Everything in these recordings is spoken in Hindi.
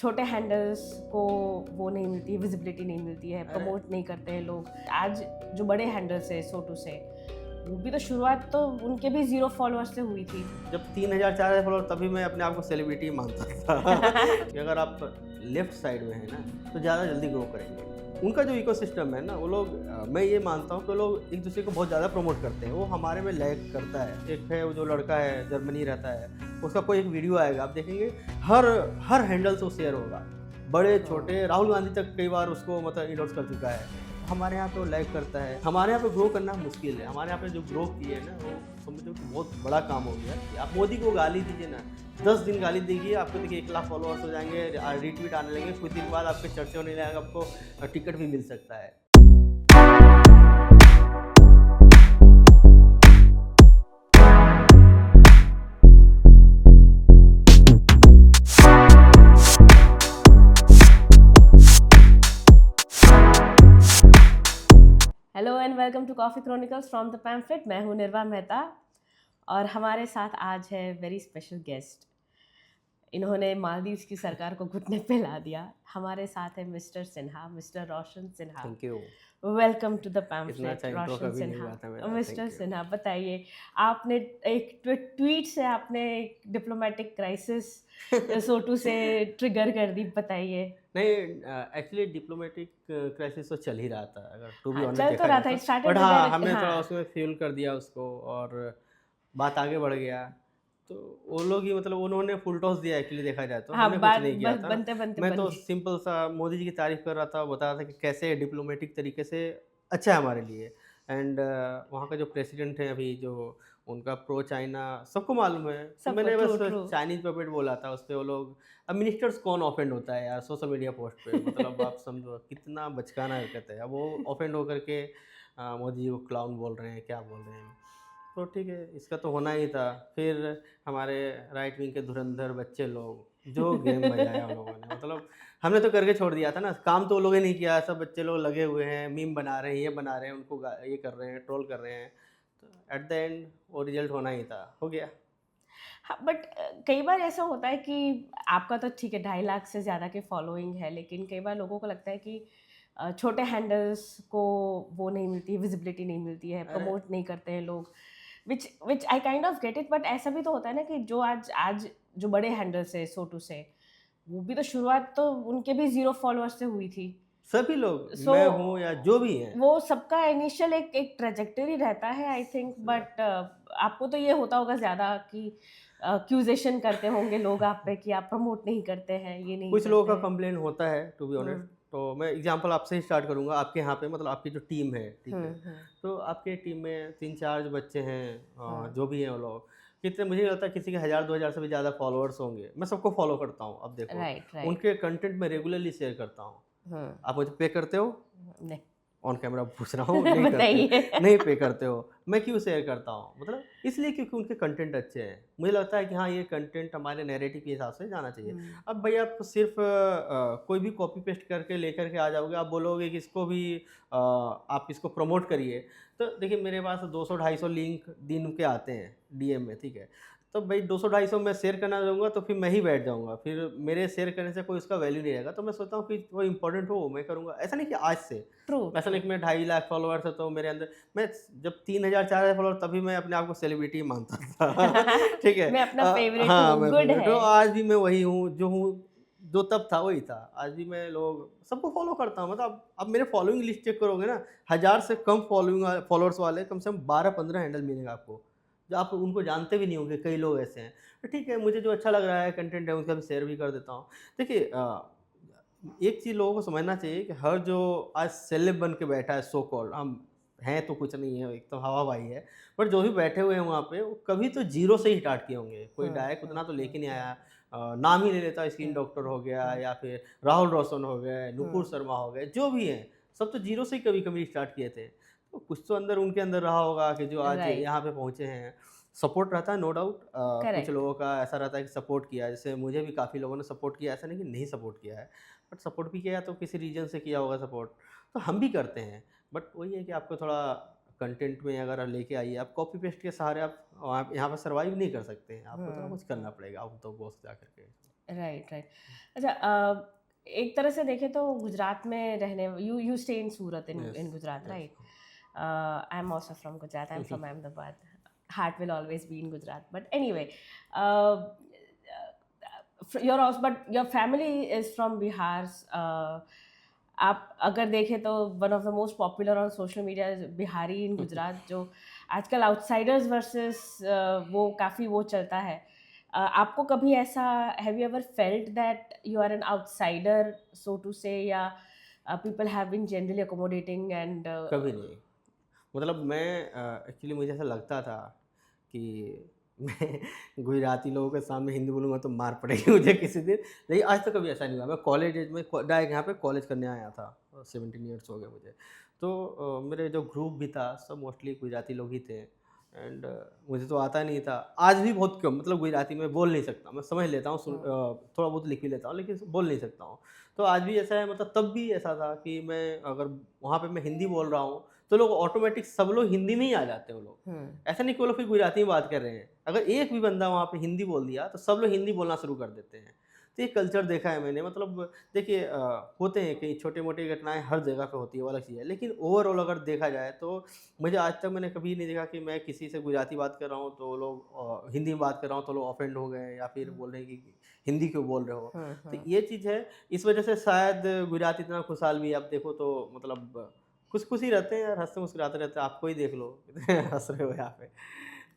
छोटे हैंडल्स को वो नहीं मिलती, विजिबिलिटी नहीं मिलती है, प्रमोट नहीं करते हैं लोग। आज जो बड़े हैंडल्स है सो टू से, वो भी तो शुरुआत तो उनके भी 0 फॉलोअर्स से हुई थी। जब 3000-4000 फॉलोअर तभी मैं अपने आप को सेलिब्रिटी मानता था कि अगर आप लेफ्ट साइड में हैं ना तो ज़्यादा जल्दी ग्रो करेंगे। उनका जो इकोसिस्टम है ना वो लोग मैं ये मानता हूँ कि लोग एक दूसरे को बहुत ज़्यादा प्रमोट करते हैं, वो हमारे में लैग करता है। एक है वो जो लड़का है जर्मनी रहता है, उसका कोई एक वीडियो आएगा आप देखेंगे हर हैंडल से वो शेयर होगा, बड़े छोटे। राहुल गांधी तक कई बार उसको मतलब इंडोर्स कर चुका है। हमारे यहाँ पे वो लैग करता है, हमारे यहाँ पे ग्रो करना मुश्किल है। हमारे यहाँ पे जो ग्रो किए है ना वो समझो कि बहुत बड़ा काम हो गया कि आप मोदी को गाली दीजिए ना, 10 दिन गाली दीजिए, आपको देखिए 1 लाख फॉलोअर्स हो जाएंगे, रीट्वीट आने लगेंगे, कुछ दिन बाद आपके चर्चे होने लगेंगे, आपको टिकट भी मिल सकता है। Hello and welcome to Coffee Chronicles from the Pamphlet. मैं हूँ निर्वा मेहता और हमारे साथ आज है वेरी स्पेशल गेस्ट। इन्होंने मालदीव्स की सरकार को घुटने पे ला दिया। हमारे साथ है mister Sinha, mister Roshan Sinha. Thank you. Welcome to the इतना पैम्फलेट अच्छा इंट्रो रोशन कभी नहीं हुआ था सिन्हा। मेरा। मिस्टर सिन्हा बताइए, आपने एक ट्वीट से आपने एक डिप्लोमेटिक क्राइसिस सो टू से ट्रिगर कर दी, बताइए। नहीं, एक्चुअली डिप्लोमेटिक क्राइसिस तो चल ही रहा था, अगर टू बी हाँ, ऑनेस्ट चल तो देखा रहा जाए था, तो। इट स्टार्टेड बट विद हाँ, हमने थोड़ा हाँ उसमें फ्यूल कर दिया उसको और बात आगे बढ़ गया। तो वो लोग ही मतलब उन्होंने फुल टॉस दिया एक्चुअली देखा जाए तो। हाँ, हमने कुछ बात नहीं किया बस था। बनते बनते मैं बन तो गई। सिंपल सा मोदी जी की तारीफ कर रहा था, बता रहा था कि कैसे डिप्लोमेटिक तरीके से अच्छा है हमारे लिए। एंड वहाँ का जो प्रेसिडेंट है अभी, जो उनका प्रो चाइना सबको मालूम है। तो सबको मैंने ट्रू बस ट्रू। चाइनीज पपेट बोला था, उस पर वो लोग। अब मिनिस्टर्स कौन ऑफेंड होता है यार सोशल मीडिया पोस्ट पे, मतलब आप समझो कितना बचकाना हरकत है। अब वो ऑफेंड होकर के मोदी जी को क्लाउन बोल रहे हैं, क्या बोल रहे हैं। तो ठीक है, इसका तो होना ही था। फिर हमारे राइट विंग के धुरंधर बच्चे लोग जो गेम बजाया उन लोगों ने, मतलब हमने तो करके छोड़ दिया था ना, काम तो वो लोगों ने नहीं किया। सब बच्चे लोग लगे हुए हैं, मीम बना रहे हैं, ये बना रहे हैं, उनको ये कर रहे हैं, ट्रोल कर रहे हैं। तो एट द एंड वो रिजल्ट होना ही था, हो गया। हाँ, बट कई बार ऐसा होता है कि आपका तो ठीक है 2.5 लाख से ज़्यादा के फॉलोइंग है, लेकिन कई बार लोगों को लगता है कि छोटे हैंडल्स को वो नहीं मिलती, विजिबिलिटी नहीं मिलती है, अरे प्रमोट नहीं करते हैं लोग, which I kind of get it. But ऐसा भी तो होता है ना कि जो आज आज जो बड़े हैंडल्स है सो टू से, वो भी तो शुरुआत तो उनके भी 0 फॉलोअर्स से हुई थी। सभी लोग, सो मैं हूँ या जो भी हैं। वो सबका इनिशियल एक ट्रेजेक्टरी रहता है आई थिंक। बट आपको तो ये होता होगा ज़्यादा कि एक्यूजेशन करते होंगे लोग आप पे कि आप प्रमोट नहीं करते हैं, ये नहीं कुछ लोगों करते का हैं। कंप्लेन होता है टू बी ऑनेस्ट। तो मैं एग्जांपल आपसे ही स्टार्ट करूंगा। आपके यहाँ पे मतलब आपकी जो टीम है, ठीक है, हम्म। तो आपके टीम में 3-4 जो बच्चे हैं, हाँ, जो भी हैं वो लोग, कितने, मुझे नहीं लगता किसी के 1000-2000 से भी ज़्यादा फॉलोअर्स होंगे। मैं सबको फॉलो करता हूँ। अब देखो, राइट राइट। उनके कंटेंट में रेगुलरली शेयर करता हूँ। हम्म। आप मुझे पे करते हो? नहीं। ऑन कैमरा पूछ रहा हूँ, नहीं करते हो, बताइए। नहीं पे करते हो। मैं क्यों शेयर करता हूँ? मतलब इसलिए क्योंकि उनके कंटेंट अच्छे हैं। मुझे लगता है कि हाँ, ये कंटेंट हमारे नैरेटिव के हिसाब से जाना चाहिए। अब भैया आप सिर्फ कोई भी कॉपी पेस्ट करके लेकर के आ जाओगे, आप बोलोगे कि इसको भी आप इसको प्रमोट करिए। तो देखिए, मेरे पास 200-250 लिंक दिन के आते हैं डीएम में, ठीक है। तो भाई 200-250 मैं शेयर करना जाऊँगा तो फिर मैं ही बैठ जाऊँगा, फिर मेरे शेयर करने से कोई उसका वैल्यू नहीं रहेगा। तो मैं सोचता हूँ कि वो इंपॉर्टेंट हो वो मैं करूँगा। ऐसा नहीं कि आज से, ट्रू ऐसा ट्रू। नहीं कि मैं 2.5 लाख फॉलोअर्स है तो मेरे अंदर, मैं जब 3000-4000 फॉलोअर तभी मैं अपने आप को सेलिब्रिटी मानता था ठीक है। मैं अपना फेवरेट हाँ, हूँ, मैं गुड फेवरेट है। हूँ, आज भी मैं वही हूँ जो हूँ, जो तब था वही था। आज भी मैं लोग सबको फॉलो करता हूँ। मतलब अब मेरे फॉलोइंग लिस्ट चेक करोगे ना, 1000 से कम फॉलोअर्स वाले कम से कम 12-15 हैंडल मिलेगा आपको, जो आप उनको जानते भी नहीं होंगे। कई लोग ऐसे हैं। तो ठीक है, मुझे जो अच्छा लग रहा है कंटेंट है उसका भी शेयर भी कर देता हूँ। देखिए, एक चीज़ लोगों को समझना चाहिए कि हर जो आज सेलेब बन के बैठा है, सो कॉल्ड, हम हैं तो कुछ नहीं है, एक तो हवा भाई है। बट जो भी बैठे हुए हैं वहाँ पे, वो कभी तो जीरो से ही स्टार्ट किए होंगे। कोई डायरेक्ट उतना तो लेके नहीं आया। नाम ही ले लेता, स्किन डॉक्टर हो गया, या फिर राहुल रोशन हो गए, नुपुर शर्मा हो गए, जो भी हैं, सब तो जीरो से ही कभी कभी स्टार्ट किए थे। तो कुछ तो अंदर उनके अंदर रहा होगा कि जो आज राइट। यहाँ पे पहुँचे हैं। सपोर्ट रहता है, नो डाउट। कुछ करेक्ट। लोगों का ऐसा रहता है कि सपोर्ट किया, जैसे मुझे भी काफ़ी लोगों ने सपोर्ट किया, ऐसा नहीं कि नहीं सपोर्ट किया है। बट सपोर्ट भी किया तो किसी रीजन से किया होगा सपोर्ट, तो हम भी करते हैं। बट वही है कि आपको थोड़ा कंटेंट में अगर आप लेके आइए, आप कॉपी पेस्ट के सहारे आप यहाँ पर सर्वाइव नहीं कर सकते हैं। आपको थोड़ा कुछ करना पड़ेगा, आउट ऑफ बॉक्स जा करके। Right, right. अच्छा, एक तरह से देखें तो गुजरात में रहने, you stay in Surat, yes, in Gujarat, yes. Right? I am also from Gujarat, I am from Ahmedabad. Heart will always be in Gujarat. But anyway, your also, but your family is from Bihar. आप अगर देखें तो one of the most popular on social media Bihari in Gujarat, जो आजकल आउटसाइडर्स वर्सेस वो काफ़ी वो चलता है। आपको कभी ऐसा, have you ever felt that you are an outsider so to say, या people have been generally accommodating and कभी नहीं। मतलब मैं एक्चुअली मुझे ऐसा लगता था कि मैं गुजराती लोगों के सामने हिंदी बोलूँगा तो मार पड़ेगी मुझे किसी दिन, लेकिन आज तक कभी ऐसा नहीं हुआ। मैं कॉलेज एज में डायरेक्ट यहाँ पे कॉलेज करने आया था, 17 ईयर्स हो गए मुझे। तो मेरे जो ग्रुप भी था सब मोस्टली गुजराती लोग ही थे, एंड मुझे तो आता नहीं था। आज भी बहुत कम, मतलब गुजराती में बोल नहीं सकता, मैं समझ लेता हूँ, थोड़ा बहुत लिख भी लेता हूँ, लेकिन बोल नहीं सकता हूँ। तो आज भी ऐसा है, मतलब तब भी ऐसा था कि मैं अगर वहाँ पे मैं हिंदी बोल रहा हूँ तो लोग ऑटोमेटिक सब लोग हिंदी में ही आ जाते हैं। वो लोग ऐसा नहीं कि वो लोग फिर गुजराती में बात कर रहे हैं। अगर एक भी बंदा वहाँ पे हिंदी बोल दिया तो सब लोग हिंदी बोलना शुरू कर देते हैं। तो ये कल्चर देखा है मैंने। मतलब देखिए, होते हैं कई छोटे मोटे घटनाएं हर जगह पे होती है, वो अलग चीज़ है, लेकिन ओवरऑल अगर देखा जाए तो मुझे आज तक मैंने कभी नहीं देखा कि मैं किसी से गुजराती बात कर रहा हूँ तो लोग हिंदी में बात कर रहा हूँ तो लोग ऑफेंड हो गए या फिर बोल रहे हैं कि हिंदी क्यों बोल रहे हो। तो ये चीज़ है, इस वजह से शायद गुजरात इतना खुशहाल भी है। आप देखो तो मतलब खुश खुश ही रहते हैं यार, हँसते मुस्कुराते रहते हैं। आपको ही देख लो कितने हँस रहे हो यहाँ पे।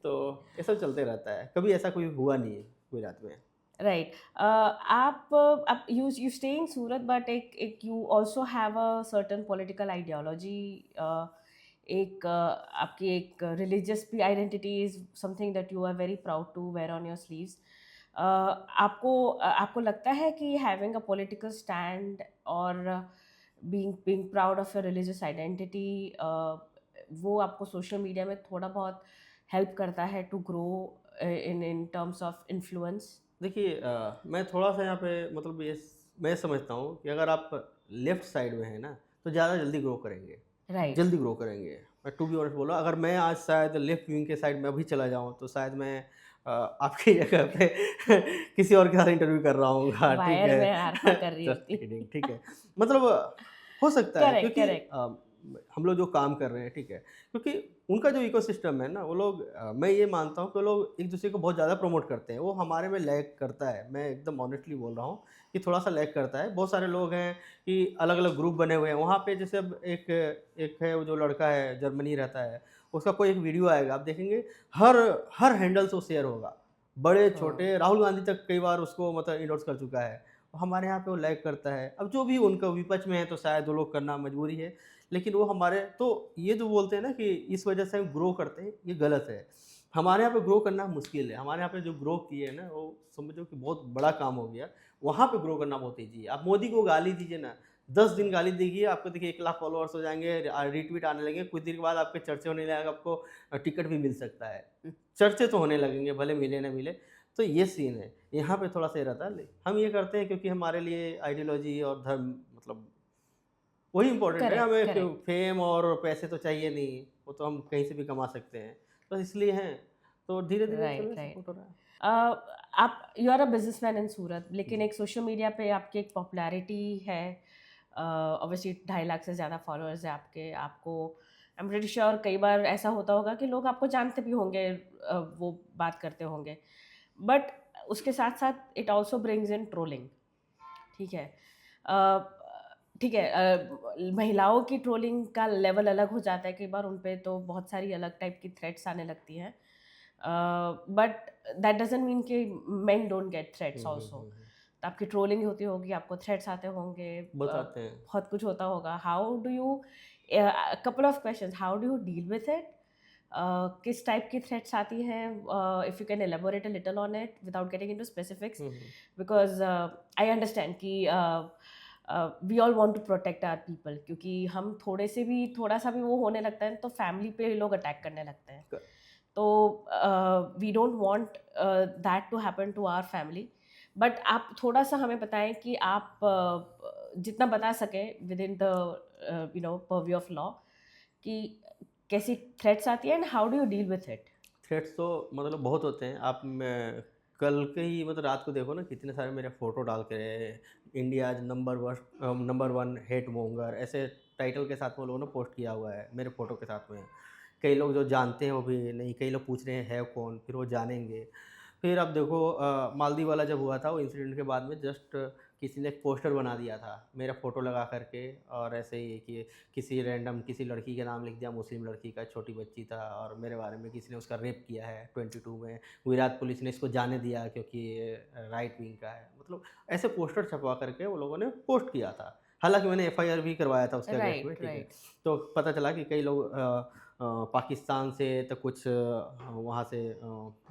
तो ये सब चलते रहता है, कभी ऐसा कोई हुआ नहीं है गुजरात में। राइट। आप you stay in Surat, but एक you also have a certain political ideology. एक आपकी एक रिलीजियस भी identity is something that you are very proud to wear on your sleeves. आपको लगता है कि हैविंग अ पॉलिटिकल स्टैंड और being proud of your religious identity, वो आपको सोशल मीडिया में थोड़ा बहुत हेल्प करता है to grow in terms of influence? देखिए, मैं थोड़ा-सा यहाँ पे मतलब मैं समझता हूँ कि अगर आप लेफ्ट साइड में हैं ना, तो ज़्यादा जल्दी ग्रो करेंगे, राइट। जल्दी ग्रो करेंगे। मैं टू बी ऑनेस्ट बोल रहा हूँ, अगर मैं आज शायद लेफ्ट विंग के साइड में भी चला जाऊँ, तो शायद मैं आपकी जगह पे किसी और के साथ इंटरव्यू कर रहा होऊँगा, ठीक वायर है? में आर-पार कर रही जस्ट होती। किडिंग, ठीक है। मतलब हो सकता है, करेक्ट, क्योंकि करेक्ट। हम लोग जो काम कर रहे हैं, ठीक है, क्योंकि उनका जो इकोसिस्टम है ना, वो लोग मैं ये मानता हूँ कि वो लोग एक-दूसरे को बहुत ज़्यादा प्रमोट करते हैं। वो हमारे में लैग करता है, मैं एकदम ऑनेस्टली बोल रहा हूँ कि थोड़ा-सा लैग करता है। बहुत सारे लोग हैं कि अलग-अलग ग्रुप बने हुए हैं। वहाँ पे जैसे अब एक एक है, वो जो लड़का है, जर्मनी रहता है, उसका कोई एक वीडियो आएगा, आप देखेंगे हर हर हैंडल से वो शेयर होगा। हाँ, बड़े-छोटे, राहुल गांधी तक कई बार उसको मतलब एंडोर्स कर चुका है। हमारे यहाँ पे वो लैग करता है। अब जो भी उनका विपक्ष में है, तो शायद वो लोग करना मजबूरी है। लेकिन वो हमारे तो ये जो बोलते हैं ना कि इस वजह से हम ग्रो करते हैं, ये गलत है। हमारे यहाँ पे ग्रो करना मुश्किल है। हमारे यहाँ पे जो ग्रो किए हैं ना, वो समझो कि बहुत बड़ा काम हो गया। वहाँ पे ग्रो करना बहुत ईज़ी है। आप मोदी को गाली दीजिए ना, 10 दिन गाली दीजिए, आपको देखिए 1 लाख फॉलोअर्स हो जाएँगे, रीट्वीट आने लगेंगे, कुछ दिन के बाद आपके चर्चे होने लगेंगे, आपको टिकट भी मिल सकता है। चर्चे तो होने लगेंगे, भले मिले ना मिले। तो ये सीन है। यहाँ पे थोड़ा-सा ये रहता है। हम ये करते हैं क्योंकि हमारे लिए आइडियोलॉजी और धर्म मतलब वही इम्पोर्टेंट है। करेक्ट, हमें करेक्ट। फेम और पैसे तो चाहिए नहीं, वो तो हम कहीं से भी कमा सकते हैं। बस इसलिए हैं, तो धीरे-धीरे चलो राइट, राइट। सपोर्ट हो रहा है। आप यू आर अ बिजनेसमैन इन सूरत, लेकिन एक सोशल मीडिया पे आपकी एक पॉपुलैरिटी है। ऑब्वियसली 2.5 लाख से ज़्यादा फॉलोअर्स है आपके। आपको आई एम प्रीटी श्योर कई बार ऐसा होता होगा कि लोग आपको जानते भी होंगे, वो बात करते होंगे। बट उसके साथ-साथ it also brings in trolling, ठीक है? अ, ठीक है, महिलाओं की ट्रोलिंग का लेवल अलग हो जाता है कई बार, उन पे तो बहुत सारी अलग टाइप की थ्रेट्स आने लगती हैं। बट दैट डज़न्ट मीन कि men don't get threats also. Hmm. तो आपकी ट्रोलिंग होती होगी, आपको थ्रेट्स आते होंगे, बताते हैं। बहुत कुछ होता होगा। How do you, couple of questions, how do you deal with it? किस टाइप की थ्रेट्स आती हैं? If you can elaborate a little on it without getting into specifics, hmm, hmm. Because I understand कि we all want to protect our people, क्योंकि हम थोड़ा-सा भी वो होने लगता है तो फैमिली पे लोग अटैक करने लगते हैं। क तो we don't want that to happen to our family. But आप थोड़ा-सा हमें बताएँ कि आप जितना बता सकें within the purview of law, कि कैसी थ्रेट्स आती है and how do you deal with it? Threats तो मतलब बहुत होते हैं। आप मैं कल के ही मतलब रात को देखो ना कितने सारे मेरे फ़ोटो डाल के India number one hate monger ऐसे टाइटल के साथ वो लोगों ने पोस्ट किया हुआ है मेरे फ़ोटो के साथ में। कई लोग जो जानते हैं वो भी नहीं, कई लोग पूछ रहे हैं है कौन? फिर वो जानेंगे। फिर अब देखो मालदीव वाला जब हुआ था वो इंसिडेंट के बाद में जस्ट किसी ने एक पोस्टर बना दिया था मेरा फ़ोटो लगा कर के, और ऐसे ही कि किसी रैंडम किसी लड़की का नाम लिख दिया, मुस्लिम लड़की का, छोटी बच्ची था, और मेरे बारे में किसी ने उसका रेप किया है 22 में। गुजरात पुलिस ने इसको जाने दिया क्योंकि ये राइट विंग का है। मतलब ऐसे पोस्टर छपवा करके वो लोगों ने पोस्ट किया था। हालाँकि मैंने एफआईआर भी करवाया था उसके अगेंस्ट में, राइट, ठीक है। राइट। तो पता चला कि कई लोग पाकिस्तान से तो कुछ वहाँ से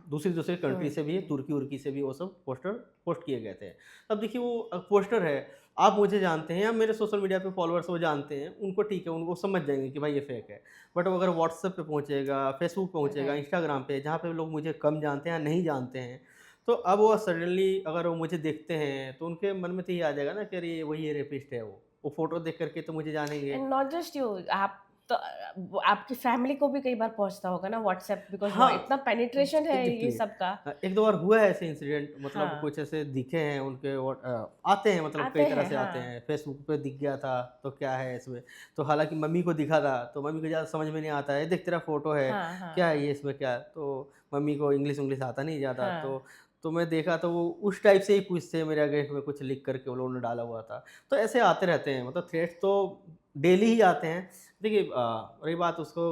दूसरी कंट्री से भी, तुर्की-उर्की से भी वो सब पोस्टर पोस्ट किए गए थे। अब देखिए वो पोस्टर है, आप मुझे जानते हैं या मेरे सोशल मीडिया पे फॉलोअर्स वो जानते हैं, उनको ठीक है, उनको समझ जाएँगे कि भाई ये फेक है। बट वो अगर व्हाट्सएप पे पहुँचेगा, फेसबुक पहुँचेगा, राइट। इंस्टाग्राम पे, जहाँ पे लोग मुझे कम जानते हैं या नहीं जानते हैं, तो अब वो सडनली अगर वो मुझे देखते हैं, तो उनके मन में तो ये आ जाएगा ना कि अरे वही रेपिस्ट है वो। वो फ़ोटो देख कर के तो मुझे जानेंगे। एंड नॉट जस्ट यू, आप तो वो आपकी फैमिली को भी कई बार पहुँचता होगा ना व्हाट्सएप, बिकॉज़ वो हाँ, इतना पेनिट्रेशन है ये एग्ज़ैक्टली। सब का। 1-2 बार हुआ है ऐसे इंसिडेंट, मतलब हाँ, कुछ ऐसे दिखे हैं उनके आते हैं, मतलब कई आते तरह हैं, से आते हाँ। हैं। फ़ेसबुक पे दिख गया था, तो क्या है इसमें? तो हालाँकि मम्मी को दिखा था, तो मम्मी को ज़्यादा समझ में नहीं आता है, देख तेरा फ़ोटो है, हाँ, हाँ, क्या है हाँ। ये, इसमें क्या है? तो मम्मी को इंग्लिश-विंग्लिश आता नहीं ज़्यादा, हाँ। तो मैं देखा तो वो उस टाइप से ही पूछते हैं मेरे अगेंस्ट में, कुछ लिख कर के वो लोगों ने डाला हुआ था। तो ऐसे आते रहते हैं, मतलब थ्रेट्स तो डेली ही आते हैं। देखिए रही बात, उसको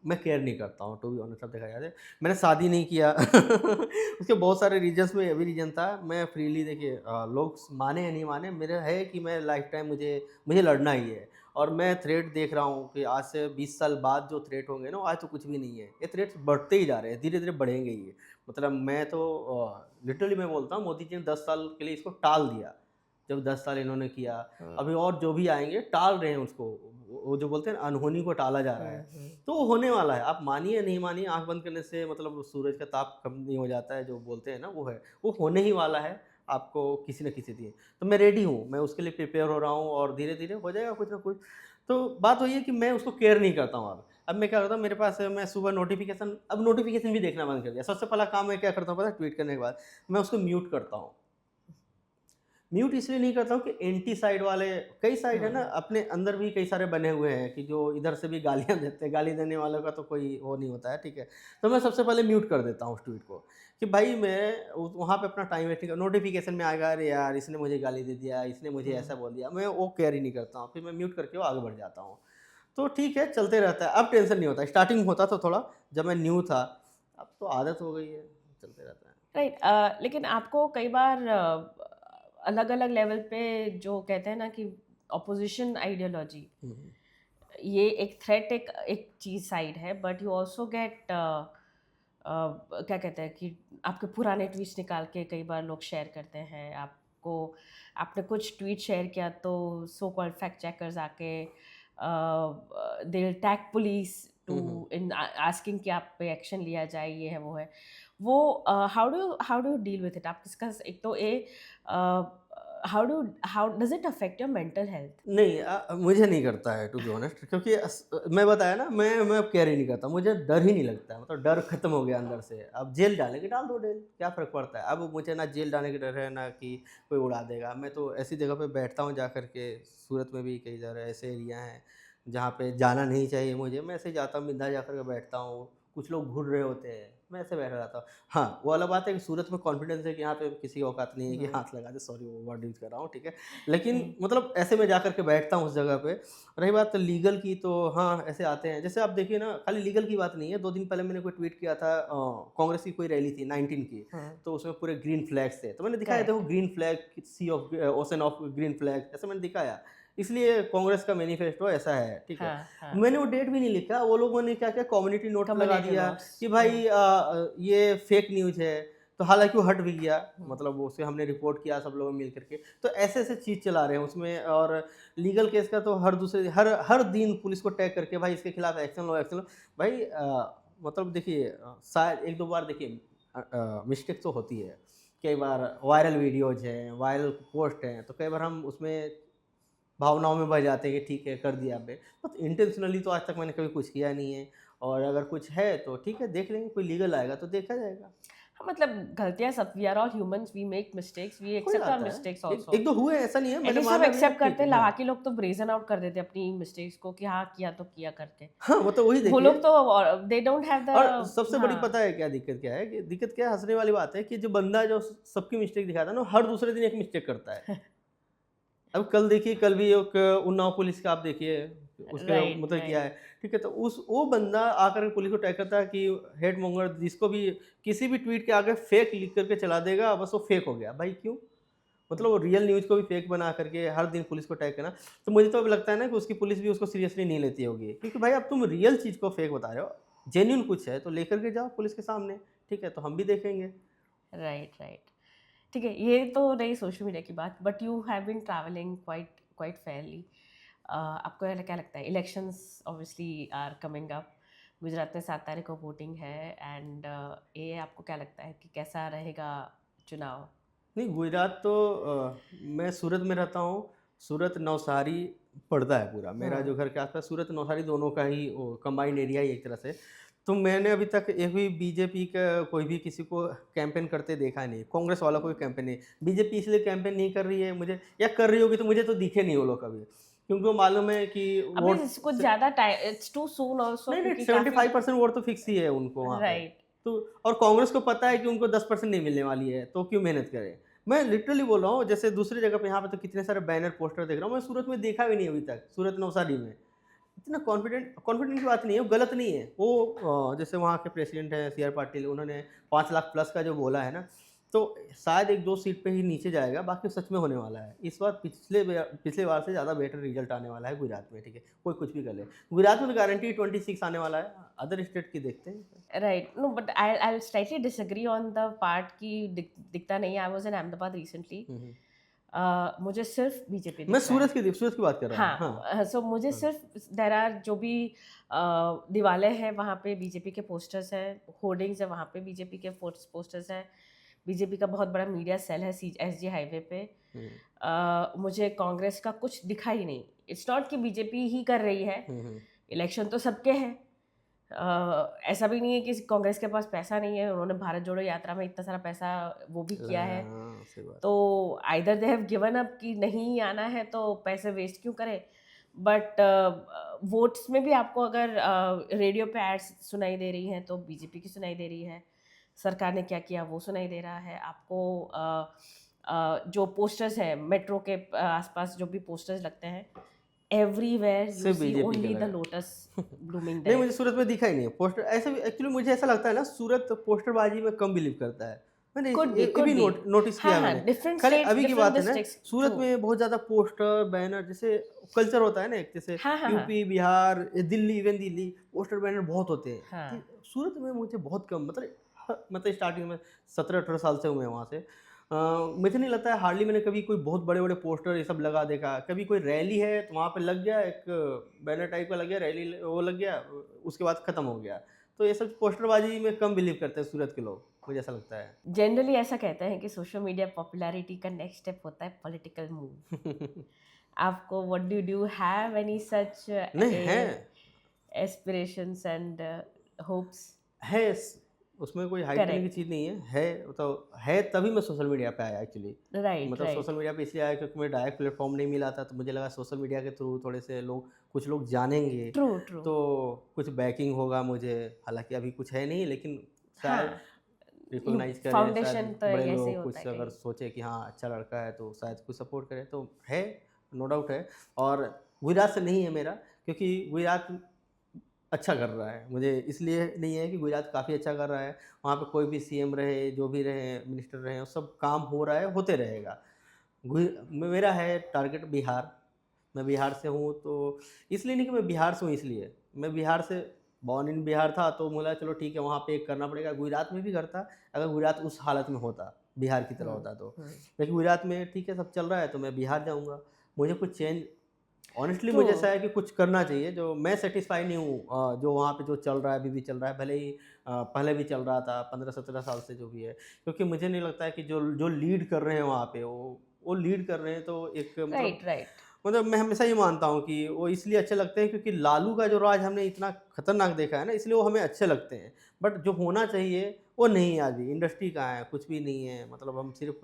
मैं केयर नहीं करता हूँ, टू बी ऑनेस्ट, अब देखा जाए। मैंने शादी नहीं किया उसके बहुत सारे रीज़न्स में ये भी रीज़न था। मैं फ्रीली, देखिए लोग माने या नहीं माने, मेरा है कि मैं लाइफ़ टाइम मुझे मुझे लड़ना ही है। और मैं थ्रेट देख रहा हूँ कि आज से 20 साल बाद जो थ्रेट होंगे ना, वो आज तो कुछ भी नहीं है। ये थ्रेट्स बढ़ते ही जा रहे हैं, धीरे-धीरे बढ़ेंगे ही ये। मतलब मैं तो लिटरली मैं बोलता हूँ, मोदी जी ने 10 साल के लिए इसको टाल दिया। जब 10 साल इन्होंने किया, हुँ, अभी और जो भी आएँगे टाल रहे हैं उसको। वो जो बोलते हैं ना, अनहोनी को टाला जा रहा हुँ, है। हुँ। तो वो होने वाला है, आप मानिए या नहीं मानिए, आँख बंद करने से मतलब सूरज का ताप कम नहीं हो जाता है, जो बोलते हैं ना वो है। वो होने ही वाला है, आपको किसी न किसी दिन। तो मैं रेडी हूँ, मैं उसके लिए प्रिपेयर हो रहा हूँ, और धीरे-धीरे हो जाएगा कुछ न कुछ। तो बात वही है कि मैं उसको केयर नहीं करता हूँ अब। अब मैं क्या करता हूँ, मेरे पास मैं सुबह नोटिफ़िकेशन भी देखना बंद कर दिया। सबसे पहला काम मैं क्या करता हूँ पता है, ट्वीट करने के बाद? मैं उसको म्यूट करता हूँ। म्यूट इसलिए नहीं करता हूँ कि एंटी साइड वाले, कई साइड है ना, हुँ। अपने अंदर भी कई सारे बने हुए हैं कि जो इधर से भी गालियाँ देते हैं, गाली देने वालों का तो कोई वो नहीं होता है, ठीक है। तो मैं सबसे पहले म्यूट कर देता हूँ उस ट्वीट को, कि भाई मैं वहाँ पे अपना टाइम वेस्ट नहीं कर। नोटिफिकेशन में आएगा, अरे यार इसने मुझे गाली दे दिया, इसने मुझे हुँ। ऐसा बोल दिया, मैं वो केयर ही नहीं करता हूँ, फिर मैं म्यूट करके वो आगे बढ़ जाता हूँ। तो ठीक है, चलते रहता है, अब टेंशन नहीं होता। स्टार्टिंग होता था थोड़ा, जब मैं न्यू था, अब तो आदत हो गई है, चलते रहता है। राइट, लेकिन आपको कई बार अलग-अलग लेवल पे जो कहते हैं ना कि ऑपोज़िशन आइडियोलॉजी, हम्म, ये एक थ्रेट, एक एक चीज़ साइड है, बट यू आल्सो गेट क्या कहते हैं कि आपके पुराने ट्वीट्स निकाल के कई बार लोग शेयर करते हैं। आपको आपने कुछ ट्वीट शेयर किया तो सो कॉल्ड फैक्ट चेकर्स आके they will tag police to hmm, in asking कि आप पे एक्शन लिया जाए, ये है, वो है। वो how do you deal with it? आप किसका एक तो uh how does it affect your mental health? नहीं मुझे नहीं करता है टू बी ऑनेस्ट, क्योंकि मैं बताया ना, मैं अब केयर ही नहीं करता, मुझे डर ही नहीं लगता है, मतलब डर खत्म हो गया अंदर से। अब जेल डालेंगे, डाल दो जेल, क्या फ़र्क पड़ता है? अब मुझे ना जेल डालने का डर है, ना कि कोई उड़ा देगा। मैं तो ऐसी जगह पे बैठता हूँ जा कर के, सूरत में भी कई जगह ऐसे एरिया हैं, जहाँ पे जाना नहीं चाहिए मुझे, मैं ऐसे ही जाता हूँ, बिंदास जा कर के बैठता हूँ। कुछ लोग घूर रहे होते हैं, मैं ऐसे बैठा रहता हूँ। हाँ, वो अलग बात है कि सूरत में कॉन्फिडेंस है कि यहाँ पे किसी की औकात नहीं है कि हुँ, हाथ लगा दे, सॉरी वो वर्ड यूज़ कर रहा हूँ, ठीक है। लेकिन हुँ, मतलब ऐसे में जा कर के बैठता हूँ उस जगह पे। रही बात लीगल की, तो हाँ, ऐसे आते हैं। जैसे आप देखिए ना, खाली लीगल की बात नहीं है, 2 दिन पहले मैंने कोई ट्वीट किया था, कांग्रेस की कोई रैली थी 19 की, हुँ, तो उसमें पूरे ग्रीन फ्लैग्स थे। तो मैंने दिखाया, देखो correct. Green flag, sea of ocean of green flag, ऐसे मैंने दिखाया। इसलिए कांग्रेस का मैनिफेस्टो ऐसा है, ठीक है। हाँ, हाँ। मैंने वो डेट भी नहीं लिखा, वो लोगों ने क्या किया, कम्युनिटी नोट पे लगा कम्युनिटी दिया नोट्स। कि हुँ, भाई ये फेक न्यूज़ है। तो हालाँकि वो हट भी गया, हुँ। मतलब वो उसे हमने रिपोर्ट किया सब लोगों मिल करके। तो ऐसे-ऐसे चीज़ चला रहे हैं उसमें। और लीगल केस का तो हर हर दिन पुलिस को टैग करके भाई इसके खिलाफ एक्शन लो, एक्शन लो। भाई मतलब देखिए शायद 1-2 बार देखिए मिस्टेक तो होती है। कई बार वायरल वीडियोज़ हैं, वायरल पोस्ट हैं, तो कई बार हम उसमें भावनाओं में बह जाते हैं कि ठीक है, कर दिया आपने। बट इंटेंशनली तो आज तक मैंने कभी कुछ किया नहीं है, और अगर कुछ है तो ठीक है, देख लेंगे, कोई लीगल आएगा तो देखा जाएगा। हाँ, मतलब गलतियां सब, we are all humans, we make mistakes, we हो एक्सेप्ट आवर जाता है, मिस्टेक्स एक आल्सो। एक दो हुए, ऐसा नहीं है, मैंने एटलीस्ट हम माना भी है, एक्सेप्ट ठीक करते हैं, है, हाँ। बाकी लोग तो ब्रेजन आउट कर देते हैं अपनी मिस्टेक्स को कि हाँ किया तो किया करके। हाँ, मतलब वही वो देखिए। लोग तो दे डोंट हैव और द, सबसे बड़ी हाँ, पता है क्या दिक्कत क्या है, कि दिक्कत क्या है, हँसने वाली बात है कि जो बंदा जो सबकी मिस्टेक दिखाता है ना, हर दूसरे दिन एक मिस्टेक करता है। अब कल देखिए, कल भी एक उन्नाव पुलिस का आप देखिए, उसके राइट मतलब किया राइट। है, ठीक है? तो उस वो बंदा आकर के पुलिस को टैग करता है कि हेट मोंगर जिसको भी किसी भी ट्वीट के आगे फेक लिख करके चला देगा, बस वो फेक हो गया। भाई क्यों? मतलब वो रियल न्यूज़ को भी फेक बना करके हर दिन पुलिस को टैग करना, तो मुझे तो अब लगता है ना कि उसकी पुलिस भी उसको सीरियसली नहीं लेती होगी। क्योंकि भाई अब तुम रियल चीज़ को फेक बता रहे हो, जेन्युइन कुछ है तो लेकर के जाओ पुलिस के सामने, ठीक है? तो हम भी देखेंगे। Right right. ठीक है, ये तो रही सोशल मीडिया की बात, but you have been travelling quite quite fairly. आपको क्या लगता है, elections obviously are coming up, Gujarat में 7 तारीख को वोटिंग है, एंड ये आपको क्या लगता है कि कैसा रहेगा चुनाव? नहीं, गुजरात तो मैं सूरत में रहता हूँ, सूरत नवसारी पड़ता है पूरा। मेरा हम्म। जो घर के आस-पास सूरत नवसारी दोनों का ही वो कंबाइंड एरिया ही एक तरह से। तो मैंने अभी तक एक भी बीजेपी का कोई भी किसी को कैंपेन करते देखा नहीं, कांग्रेस वाला कोई कैंपेन नहीं। बीजेपी इसलिए कैंपेन नहीं कर रही है मुझे, या कर रही होगी तो मुझे तो दिखे नहीं वो लोग कभी। क्योंकि वो मालूम है कि अभी वोट कुछ से ज़्यादा time, it's too soon also, नहीं, नहीं, क्योंकि काफ़ी। 75% वोट तो फिक्स ही है उनको वहाँ पे। राइट। तो और कांग्रेस को पता है कि उनको 10% नहीं मिलने वाली है, तो क्यों मेहनत करें? मैं लिटरली बोल रहा हूँ, जैसे दूसरी जगह पे यहाँ पे तो कितने सारे बैनर पोस्टर देख रहा हूँ, मैं सूरत में देखा भी नहीं अभी तक, सूरत नवसारी में। इतना कॉन्फिडेंट की बात नहीं है, वो गलत नहीं है। वो जैसे वहाँ के प्रेसिडेंट हैं सी आर पाटिल, उन्होंने 5 लाख प्लस का जो बोला है ना, तो शायद 1-2 सीट पे ही नीचे जाएगा, बाकी सच में होने वाला है। इस बार पिछले बार से ज़्यादा बेटर रिजल्ट आने वाला है गुजरात में, ठीक है? कोई कुछ भी कर ले। गुजरात में तो गारंटी 26 आने वाला है, अदर स्टेट की देखते हैं। Right, no but I slightly disagree on the part कि दिखता नहीं है। I was in Ahmedabad recently, hmm, hmm. मुझे सिर्फ बीजेपी मैं दिख रहा है। सूरत की बात कर रहा हूँ। हाँ, हाँ, सो मुझे हाँ। सिर्फ देर आर जो भी दिवाले हैं वहाँ पे बीजेपी के पोस्टर्स हैं, होर्डिंग्स है वहाँ पे बीजेपी के पोस्टर्स हैं। बीजेपी का बहुत बड़ा मीडिया सेल है SG हाईवे पे। हुँ, मुझे कांग्रेस का कुछ दिखा ही नहीं। इट्स नॉट कि बीजेपी ही कर रही है, हुँ, हुँ। इलेक्शन तो सबके हैं। ऐसा भी नहीं है कि कांग्रेस के पास पैसा नहीं है, उन्होंने भारत जोड़ो यात्रा में इतना सारा पैसा वो भी किया है। लगाया, हाँ, सही बात। तो either they have given up कि नहीं आना है तो पैसे वेस्ट क्यों करें। बट वोट्स में भी आपको अगर रेडियो पे एड्स सुनाई दे रही हैं तो बीजेपी की सुनाई दे रही है। सरकार ने क्या किया वो सुनाई दे रहा है आपको। जो पोस्टर्स हैं मेट्रो के आसपास, जो भी पोस्टर्स लगते हैं, एवरीवेयर यू सिर्फ सी बीजेपी का ओनली द लगा। लोटस ब्लूमिंग नहीं, देयर। मुझे सूरत में दिखा ही नहीं है पोस्टर। ऐसे भी एक्चुअली मुझे ऐसा लगता है ना, सूरत पोस्टरबाजी में कम बिलीव करता है। मैंने ये कुड भी बी। नोटिस किया हाँ है हाँ, मैंने। डिफरेंट खाली स्टेट्स, अभी की डिफरेंट बात है ना, डिस्ट्रिक्ट्स, सूरत ट्रू। में बहुत ज़्यादा पोस्टर, बैनर, जैसे कल्चर होता है ना एक, जैसे हाँ हाँ हाँ UP, Bihar, Delhi, even Delhi, poster banner बहुत होते हैं। हाँ। ठीक, सूरत में मुझे बहुत कम, मतलब मतलब स्टार्टिंग में 17-18 साल से हूँ मैं वहाँ से। मुझे नहीं लगता है, हार्डली मैंने कभी कोई बहुत बड़े-बड़े पोस्टर ये सब लगा देखा। कभी कोई रैली है तो वहाँ पे लग गया एक बैनर टाइप का, लग गया रैली, वो लग गया, उसके बाद खत्म हो गया। तो ये सब पोस्टरबाजी में कम बिलीव करते हैं सूरत के लोग, मुझे ऐसा लगता है। जनरली ऐसा कहते हैं कि सोशल मीडिया पॉपुलैरिटी का नेक्स्ट स्टेप होता है पॉलिटिकल मूव। आपको what do have any such नहीं है, एस्पिरेशंस एंड होप्स? है स उसमें कोई हाइड करने की करेक्ट। चीज़ नहीं है। है तो है, तभी मैं सोशल मीडिया पे आया एक्चुअली। राइट मतलब राइट। सोशल मीडिया पे इसलिए आया क्योंकि मैं डायरेक्ट प्लेटफ़ॉर्म नहीं मिला था, तो मुझे लगा सोशल मीडिया के थ्रू थोड़े से लोग, कुछ लोग जानेंगे, ट्रू ट्रू। तो कुछ बैकिंग होगा मुझे। हालाँकि अभी कुछ है नहीं, लेकिन शायद हाँ, रिकॉग्नाइज़ करें, फाउंडेशन शायद तो बड़े ऐसे ही लोग होता है कुछ अगर कहीं। सोचे कि हाँ, अच्छा लड़का है तो शायद कुछ सपोर्ट करें, तो है, नो डाउट है। और गुजरात से नहीं है मेरा, क्योंकि गुजरात अच्छा कर रहा है। मुझे इसलिए नहीं है कि गुजरात काफ़ी अच्छा कर रहा है, वहाँ पे कोई भी सीएम रहे, जो भी रहे, मिनिस्टर रहे, वो सब काम हो रहा है, होते रहेगा। गुज मेरा है टारगेट बिहार, मैं बिहार से हूँ, तो इसलिए नहीं कि मैं बिहार से हूँ इसलिए, मैं बिहार से बॉर्न इन बिहार था, तो बोला चलो ठीक है, वहाँ पे एक करना पड़ेगा। गुजरात में भी करता, अगर गुजरात उस हालत में होता, बिहार की तरह हम्म होता तो। हम्म। लेकिन गुजरात में ठीक है, सब चल रहा है, तो मैं बिहार जाऊँगा। मुझे कुछ चेंज, ऑनेस्टली ट्रू। मुझे ऐसा है कि कुछ करना चाहिए, जो मैं सैटिस्फाई नहीं हूँ जो वहाँ पे जो चल रहा है, अभी भी चल रहा है, भले ही पहले भी चल रहा था 15-17 साल से जो भी है। क्योंकि मुझे नहीं लगता है कि जो जो लीड कर रहे हैं वहाँ पे, वो लीड कर रहे हैं, तो एक राइट राइट। मतलब मैं हमेशा ये मानता हूँ कि वो इसलिए अच्छे लगते हैं क्योंकि लालू का जो राज हमने इतना खतरनाक देखा है ना, इसलिए वो हमें अच्छे लगते हैं। बट जो होना चाहिए वो नहीं है आज भी, इंडस्ट्री कहाँ है, कुछ भी नहीं है। मतलब हम सिर्फ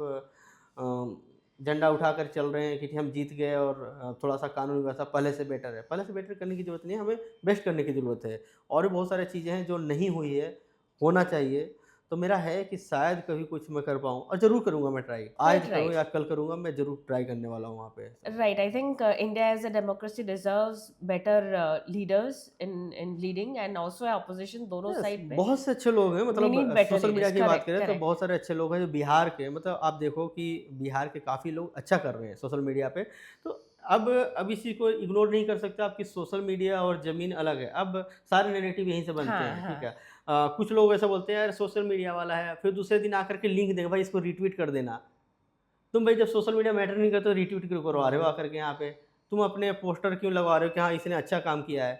झंडा उठाकर चल रहे हैं कि हम जीत गए और थोड़ा-सा कानून व्यवस्था पहले से बेटर है। पहले से बेटर करने की ज़रूरत नहीं है, हमें बेस्ट करने की ज़रूरत है। और भी बहुत सारी चीज़ें हैं जो नहीं हुई है, होना चाहिए। तो मेरा है कि शायद कभी कुछ मैं कर पाऊँ और ज़रूर करूँगा मैं ट्राई। आज Quite करूँ right. या कल करूँगा, मैं ज़रूर ट्राई करने वाला हूँ वहाँ पे सब। Right. I think India as a democracy deserves better leaders in leading and also opposition दोनों यस, side पे. बहुत से अच्छे लोग हैं। We मतलब need better social media leaders. की बात Correct. करें तो Correct. बहुत सारे अच्छे लोग हैं जो बिहार के, मतलब आप देखो कि बिहार के काफ़ी लोग अच्छा कर रहे हैं सोशल मीडिया पे। तो अब इस चीज़ को इग्नोर नहीं कर सकते आप कि सोशल मीडिया और ज़मीन अलग है। अब सारे नैरेटिव यहीं से बनते हाँ हैं, ठीक हाँ. है। कुछ लोग ऐसा बोलते हैं यार सोशल मीडिया वाला है, फिर दूसरे दिन आकर के लिंक देंगे भाई इसको रीट्वीट कर देना। तुम भाई जब सोशल मीडिया मैटर नहीं करते तो रीट्वीट क्यों करवा रहे हो आकर के यहाँ पे? तुम अपने पोस्टर क्यों लगवा रहे हो कि हाँ, इसने अच्छा काम किया है?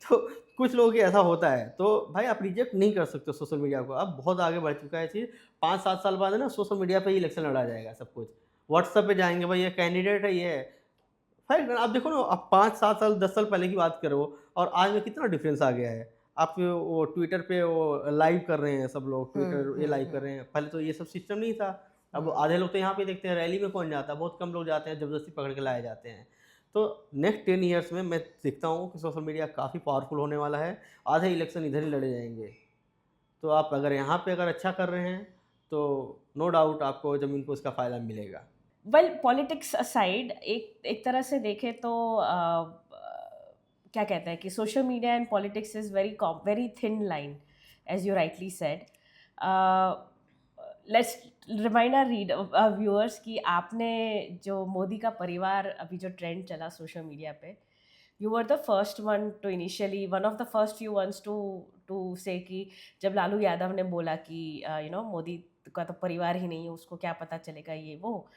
तो कुछ लोगों की ऐसा होता है। तो भाई आप रिजेक्ट नहीं कर सकते सोशल मीडिया को। अब बहुत आगे बढ़ चुका है ये चीज़। 5-7 साल बाद है ना, सोशल मीडिया पे ही इलेक्शन लड़ा जाएगा सब कुछ। व्हाट्सएप पे जाएँगे भाई ये कैंडिडेट है, ये है। फ़र्क आप देखो ना, आप 5-7 साल 10 साल पहले की बात करो और आज में कितना डिफ़रेंस आ गया है। आप वो ट्विटर पे वो लाइव कर रहे हैं सब लोग, ट्विटर ये लाइव कर रहे हैं। पहले तो ये सब सिस्टम नहीं था। अब हम्म. आधे लोग तो यहाँ पे देखते हैं, रैली में कौन जाता है? बहुत कम लोग जाते हैं, ज़बरदस्ती पकड़ के लाए जाते हैं। तो नेक्स्ट 10 ईयर्स में मैं देखता हूँ कि सोशल मीडिया काफ़ी पावरफुल होने वाला है। आधे इलेक्शन इधर ही लड़े जाएँगे। तो आप अगर यहाँ पे अगर अच्छा कर रहे हैं, तो नो डाउट आपको ज़मीन पे उसका फ़ायदा मिलेगा। वेल पॉलिटिक्स असाइड एक एक तरह से देखें तो क्या कहते हैं कि social media and politics is very thin line as you rightly said. Let's remind our viewers कि आपने जो मोदी का परिवार अभी जो ट्रेंड चला सोशल मीडिया पे, you were the first one to initially one of the first few ones to say कि जब लालू यादव ने बोला कि मोदी का तो परिवार ही नहीं है, उसको क्या पता चलेगा ये वो.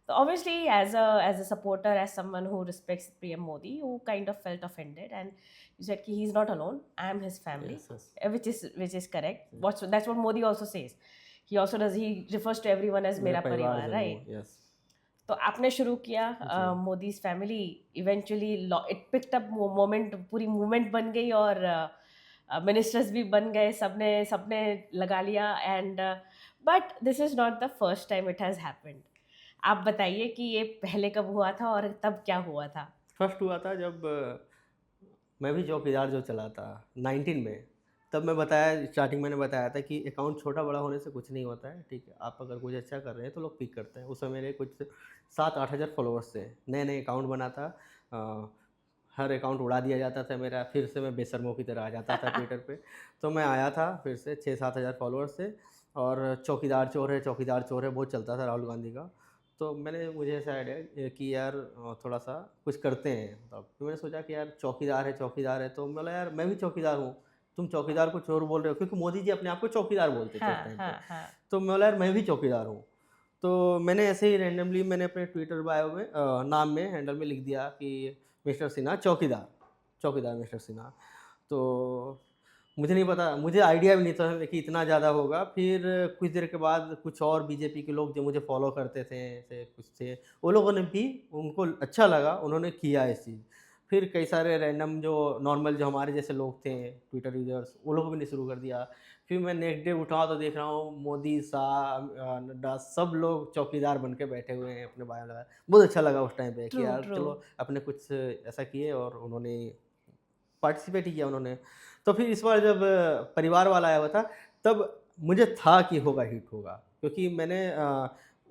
So obviously, as a supporter, as someone who respects PM Modi, you kind of felt offended, and you said कि he's not alone. I am his family, yes, yes. which is correct. That's what Modi also says. He refers to everyone as मेरा मेरा परिवार, परिवारजन right? हो, यस। तो आपने शुरू किया जी। Modi's family, eventually it picked up moment, पूरी मूवमेंट बन गई और मिनिस्टर्स भी बन गए, सबने सबने लगा लिया. And but this is not the first time it has happened. आप बताइए कि ये पहले कब हुआ था और तब क्या हुआ था? फर्स्ट हुआ था जब मैं भी चौकीदार जो चला था 19 में, तब मैं बताया, स्टार्टिंग मैंने बताया था कि अकाउंट छोटा बड़ा होने से कुछ नहीं होता है, ठीक है। आप अगर कुछ अच्छा कर रहे हैं तो लोग पिक करते हैं। उस समय मेरे कुछ 7-8 हज़ार फॉलोअर्स थे, नए नए अकाउंट बना था। हर अकाउंट उड़ा दिया जाता था मेरा, फिर से मैं बेशर्मों की तरह आ जाता था ट्विटर पे। तो मैं आया था फिर से 6-7 हज़ार फॉलोअर्स थे और चौकीदार चोर है, चौकीदार चोर है बहुत चलता था राहुल गांधी का। तो मुझे ऐसा आइडिया कि यार थोड़ा सा कुछ करते हैं। तब फिर मैंने सोचा कि यार चौकीदार है, तो मैं बोला यार मैं भी चौकीदार हूँ, तुम चौकीदार को चोर बोल रहे हो, क्योंकि मोदी जी अपने आप को चौकीदार बोलते थे उस हाँ टाइम पे। हाँ हाँ. तो मैं बोला यार मैं भी चौकीदार हूँ। तो मैंने ऐसे ही रैंडमली मैंने अपने ट्विटर बायो में नाम में हैंडल में लिख दिया कि मिस्टर सिन्हा चौकीदार, चौकीदार मिस्टर सिन्हा। तो मुझे नहीं पता, मुझे आइडिया भी नहीं था कि इतना ज़्यादा होगा। फिर कुछ देर के बाद कुछ और बीजेपी के लोग जो मुझे फॉलो करते थे, ऐसे कुछ थे, वो लोगों ने भी, उनको अच्छा लगा, उन्होंने किया ये चीज़। फिर कई सारे रैंडम जो नॉर्मल जो हमारे जैसे लोग थे ट्विटर यूज़र्स, वो लोगों ने शुरू कर दिया। फिर मैं नेक्स्ट डे उठा तो देख रहा हूँ मोदी, शाह, नड्डा सब लोग चौकीदार बन के बैठे हुए हैं अपने बायो लगा। बहुत अच्छा लगा उस टाइम पे कि ट्रू यार ट्रू. चलो अपने कुछ ऐसा किए और उन्होंने पार्टिसिपेट ही किया उन्होंने। तो फिर इस बार जब परिवार वाला आया हुआ था, तब मुझे था कि होगा, हिट होगा, क्योंकि मैंने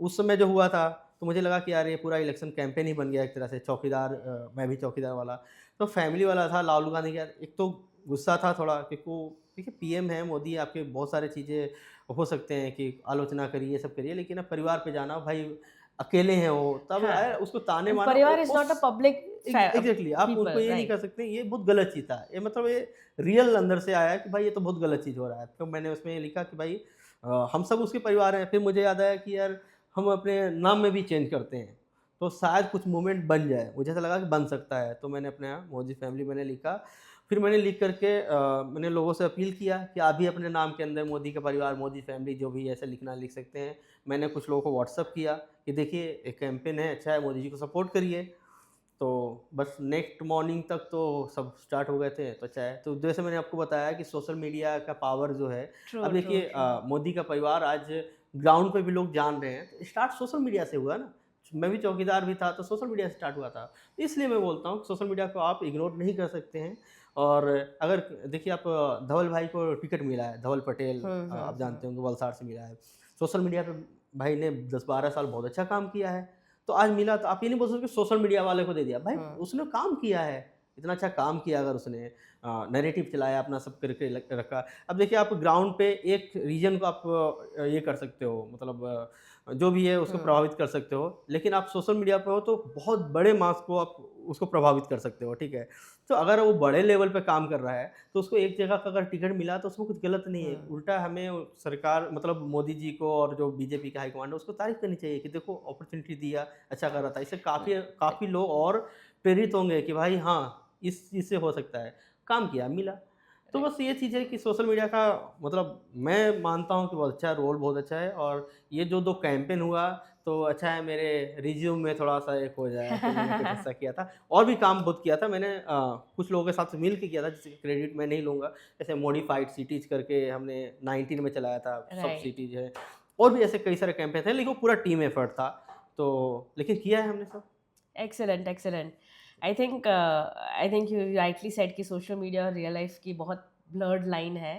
उस समय जो हुआ था तो मुझे लगा कि यार ये पूरा इलेक्शन कैंपेन ही बन गया एक तरह से, चौकीदार मैं भी चौकीदार वाला। तो फैमिली वाला था राहुल गांधी का, एक तो गुस्सा था थोड़ा, क्योंकि वो देखिए पीएम है मोदी, आपके बहुत सारी चीज़ें हो सकते हैं कि आलोचना करिए, ये सब करिए, लेकिन अब परिवार पे जाना भाई, अकेले हैं वो, तब हाँ. यार उसको ताने And मारना परिवार is not a public exactly आप उनको people, ये नहीं right? कर सकते, ये बहुत गलत चीज़ था। ये मतलब ये रियल अंदर से आया कि भाई ये तो बहुत गलत चीज़ हो रहा है। तो मैंने उसमें ये लिखा कि भाई हम सब उसके परिवार हैं। फिर मुझे याद आया कि यार हम अपने नाम में भी चेंज करते हैं, तो शायद कुछ मूवमेंट बन जाए। मुझे ऐसा लगा कि बन सकता है, तो मैंने अपने यहाँ मोदी फैमिली मैंने लिखा। फिर मैंने लिख करके मैंने लोगों से अपील किया कि आप भी अपने नाम के अंदर मोदी का परिवार, मोदी फैमिली, जो भी ऐसे लिखना लिख सकते हैं। मैंने कुछ लोगों को व्हाट्सअप किया कि देखिए एक कैंपेन है, अच्छा है, मोदी जी को सपोर्ट करिए। तो बस नेक्स्ट मॉर्निंग तक तो सब स्टार्ट हो गए थे। तो चाहे तो जैसे मैंने आपको बताया कि सोशल मीडिया का पावर जो है, ट्रू, अब ट्रू, देखिए ट्रू। मोदी का परिवार आज ग्राउंड पे भी लोग जान रहे हैं, तो स्टार्ट सोशल मीडिया से हुआ ना। मैं भी चौकीदार भी था तो सोशल मीडिया से स्टार्ट हुआ था। इसलिए मैं बोलता हूँ कि सोशल मीडिया को आप इग्नोर नहीं कर सकते हैं। और अगर देखिए आप धवल भाई को टिकट मिला है, धवल पटेल, आप जानते होंगे वलसाड़ से मिला है। सोशल मीडिया पे भाई ने 10-12 साल बहुत अच्छा काम किया है। तो आज मिला तो आप ये नहीं बोल सकते सोशल मीडिया वाले को दे दिया। भाई हुँ। उसने काम किया है, इतना अच्छा काम किया अगर उसने नैरेटिव चलाया अपना सब करके रखा। अब देखिए आप ग्राउंड पे एक रीजन को आप ये कर सकते हो, मतलब जो भी है उसको हुँ। प्रभावित कर सकते हो। लेकिन आप सोशल मीडिया पे हो तो बहुत बड़े मास को आप उसको प्रभावित कर सकते हो, ठीक है? तो अगर वो बड़े लेवल पे काम कर रहा है, तो उसको एक जगह का अगर टिकट मिला तो उसमें कुछ गलत नहीं है। हुँ। उल्टा हमें सरकार, मतलब मोदी जी को और जो बीजेपी का हाईकमांड है उसको तारीफ़ करनी चाहिए कि देखो अपॉर्च्युनिटी दिया, अच्छा कर रहा था। इससे काफ़ी काफ़ी लोग और प्रेरित होंगे कि भाई हाँ, इस चीज़ से हो सकता है। काम किया, मिला। तो राइट। बस ये चीज़ है कि सोशल मीडिया का, मतलब मैं मानता हूँ कि बहुत अच्छा है, रोल बहुत अच्छा है। और ये जो 2 कैंपेन हुआ तो अच्छा है मेरे रिज़्यूम में थोड़ा-सा एक हो जाए कि मैंने कुछ ऐसा किया था। और भी काम बहुत किया था मैंने, कुछ लोगों के साथ मिल के किया था जिसका क्रेडिट मैं नहीं लूँगा। जैसे मॉडिफाइड सिटीज़ करके हमने 19 में चलाया था, सब राइट। सिटीज़ है। और भी ऐसे कई सारे कैंपेन थे लेकिन वो पूरा टीम एफर्ट था। तो लेकिन किया है हमने सब। Excellent, excellent. I think you rightly said कि सोशल मीडिया और रियल लाइफ की बहुत ब्लर्ड लाइन है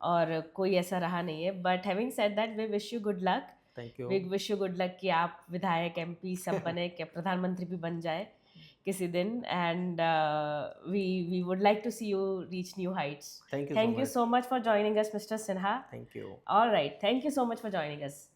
और कोई ऐसा रहा नहीं है। But having said that we wish you good luck. Thank you. We wish you good luck कि आप विधायक, एमपी सब बने, कि प्रधानमंत्री भी बन जाए किसी दिन। And we would like to see you reach new heights. Thank you so thank you much. So much for joining us, mister Sinha. Thank you. All right, thank you so much for joining us.